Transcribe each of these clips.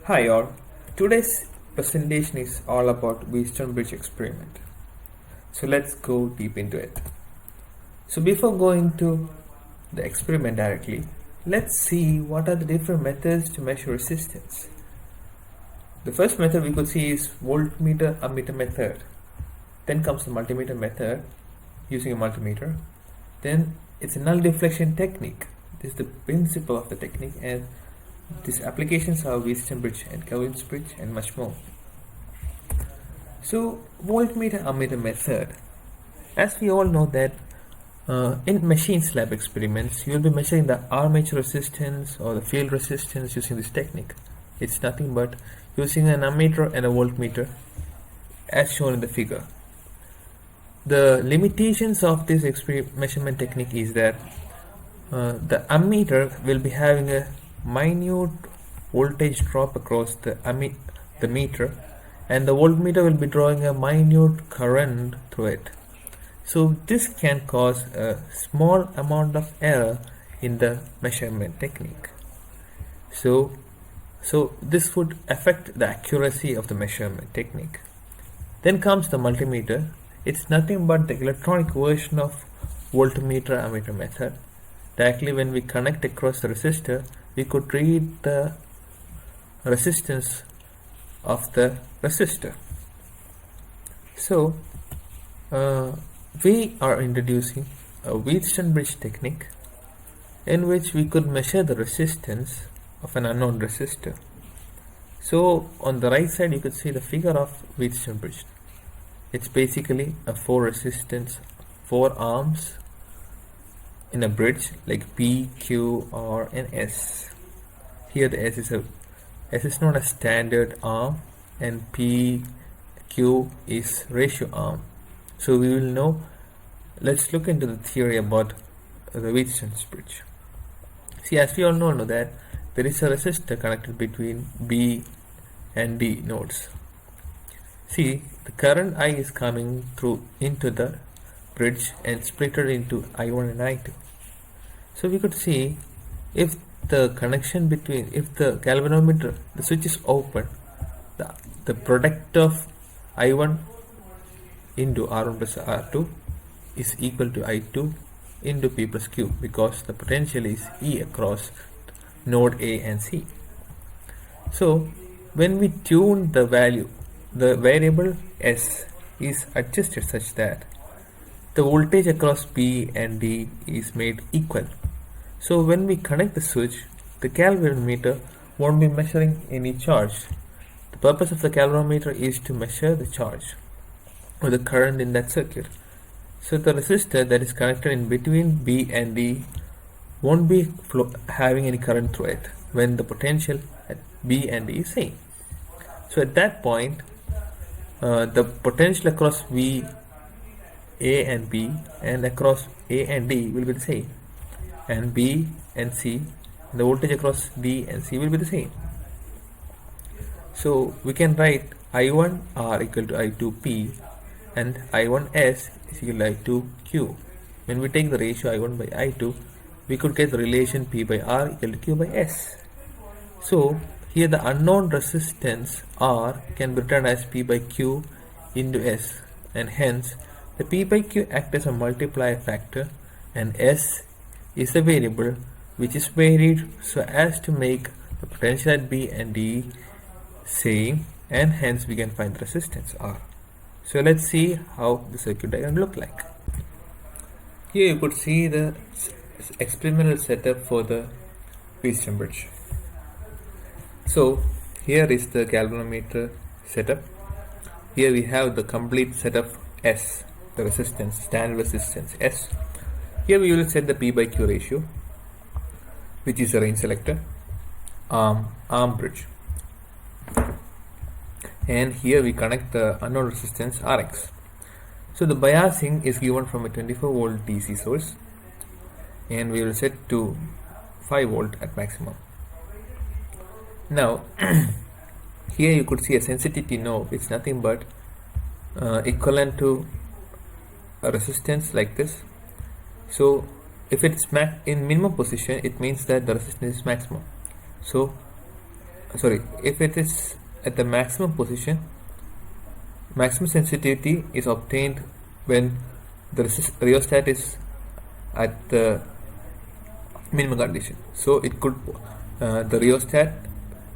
Hi all, today's presentation is all about Wheatstone Bridge experiment. So let's go deep into it. So before going to the experiment directly, let's see what are the different methods to measure resistance. The first method we could see is voltmeter ammeter method. Then comes the multimeter method using a multimeter. Then it's a null deflection technique. This is the principle of the technique, and these applications are Wheatstones Bridge and Kelvin's Bridge and much more. So voltmeter ammeter method. As we all know that in machines lab experiments, you will be measuring the armature resistance or the field resistance using this technique. It's nothing but using an ammeter and a voltmeter as shown in the figure. The limitations of this measurement technique is that the ammeter will be having a minute voltage drop across the meter, and the voltmeter will be drawing a minute current through it. So this can cause a small amount of error in the measurement technique. So this would affect the accuracy of the measurement technique. Then comes the multimeter. It's nothing but the electronic version of voltmeter ammeter method. Directly when we connect across the resistor, we could read the resistance of the resistor. So we are introducing a Wheatstones Bridge technique in which we could measure the resistance of an unknown resistor. So on the right side you could see the figure of Wheatstones Bridge. It's basically a four arms in a bridge like P, Q, R and S. Here the S is known as standard arm and P, Q is ratio arm. So we will know. Let's look into the theory about the Wheatstones Bridge. See, as we all know that there is a resistor connected between B and D nodes. See, the current I is coming through into the bridge and split it into I1 and I2. So we could see if the connection between, if the galvanometer, the switch is open, the product of I1 into R1 plus R2 is equal to I2 into P plus Q, because the potential is E across node A and C. So when we tune the value, the variable S is adjusted such that the voltage across B and D is made equal. So when we connect the switch, the galvanometer won't be measuring any charge. The purpose of the galvanometer is to measure the charge or the current in that circuit. So the resistor that is connected in between B and D won't be having any current through it when the potential at B and D is same. So at that point, the potential across V, A and B and across A and D will be the same, and B and C, the voltage across D and C will be the same. So we can write I1R equal to I2P and I1S is equal to I2Q. When we take the ratio I1 by I2, we could get the relation P by R equal to Q by S. So here the unknown resistance R can be written as P by Q into S, and hence the P by Q acts as a multiplier factor and S is a variable which is varied so as to make the potential at B and D same, and hence we can find the resistance R. So let's see how the circuit diagram look like. Here you could see the experimental setup for the Wheatstones Bridge. So here is the galvanometer setup. Here we have the complete setup S, the resistance, standard resistance S. Here we will set the P by Q ratio, which is a range selector, arm bridge. And here we connect the unknown resistance Rx. So the biasing is given from a 24 volt DC source, and we will set to 5 volt at maximum. Now here you could see a sensitivity knob. It's nothing but equivalent to a resistance like this. So if it's in minimum position, it means that the resistance is maximum. So if it is at the maximum position, maximum sensitivity is obtained when the rheostat is at the minimum condition. So it could the rheostat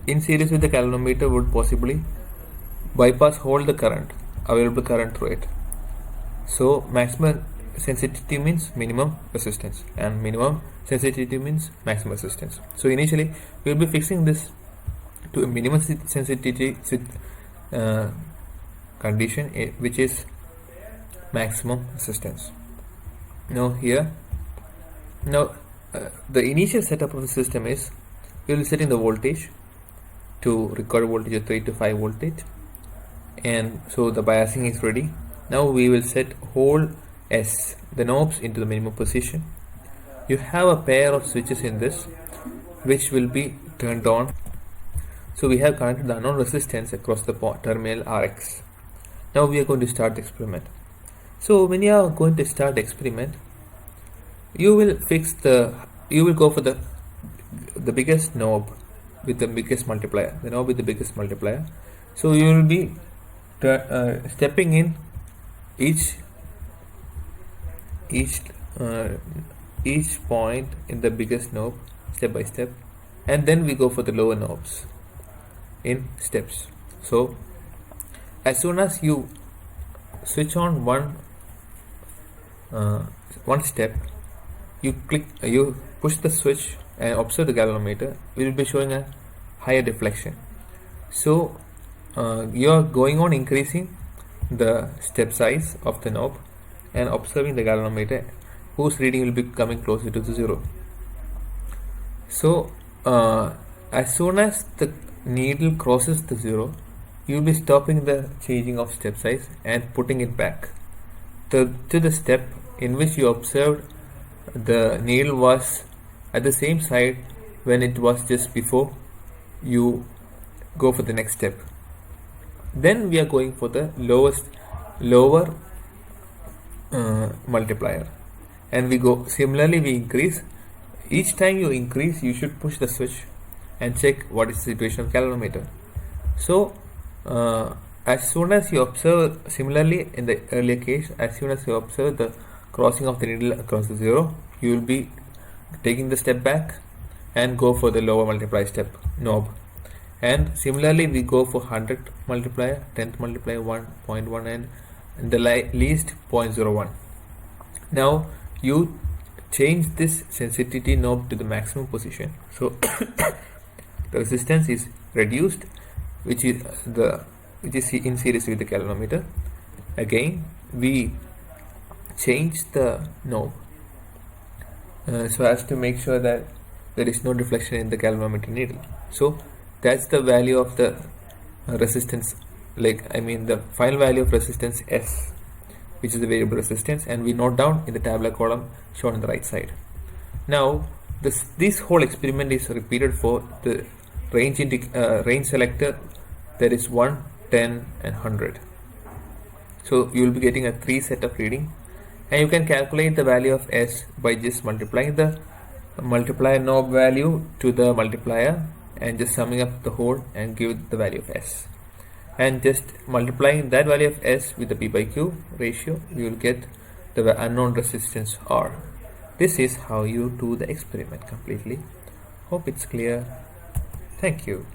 in series with the galvanometer would possibly bypass all the available current through it. So maximum sensitivity means minimum resistance, and minimum sensitivity means maximum resistance. So initially we will be fixing this to a minimum sensitivity condition, which is maximum resistance. Now the initial setup of the system is we will set in the voltage to record voltage of 3 to 5 voltage, and so the biasing is ready. Now we will set whole S, the knobs, into the minimum position. You have a pair of switches in this which will be turned on. So we have connected the unknown resistance across the terminal Rx. Now we are going to start the experiment. So when you are going to start the experiment, you will go for the biggest knob with the biggest multiplier, the knob with the biggest multiplier. So you will be stepping in each point in the biggest knob step by step, and then we go for the lower knobs in steps. So as soon as you switch on one step, you push the switch and observe the galvanometer. We will be showing a higher deflection. So you are going on increasing the step size of the knob and observing the galvanometer, whose reading will be coming closer to the 0. So as soon as the needle crosses the 0, you will be stopping the changing of step size and putting it back to the step in which you observed the needle was at the same side when it was just before you go for the next step. Then we are going for the lower multiplier, and we increase. Each time you increase, you should push the switch and check what is the situation of galvanometer. So as soon as you observe, similarly in the earlier case, as soon as you observe the crossing of the needle across the 0, you will be taking the step back and go for the lower multiplier step knob. And similarly we go for 100th multiplier, 10th multiplier, 1.1, and the least 0.01. Now you change this sensitivity knob to the maximum position, so the resistance is reduced, which is in series with the galvanometer. Again we change the knob so as to make sure that there is no deflection in the galvanometer needle. So that's the value of the resistance, the final value of resistance S, which is the variable resistance, and we note down in the tabular column shown on the right side. Now this whole experiment is repeated for the range selector. There is 1, 10 and 100. So you will be getting a 3 set of reading, and you can calculate the value of S by just multiplying the multiplier knob value to the multiplier and just summing up the whole and give the value of S, and just multiplying that value of S with the P by Q ratio, you will get the unknown resistance R. This is how you do the experiment completely. Hope it's clear. Thank you.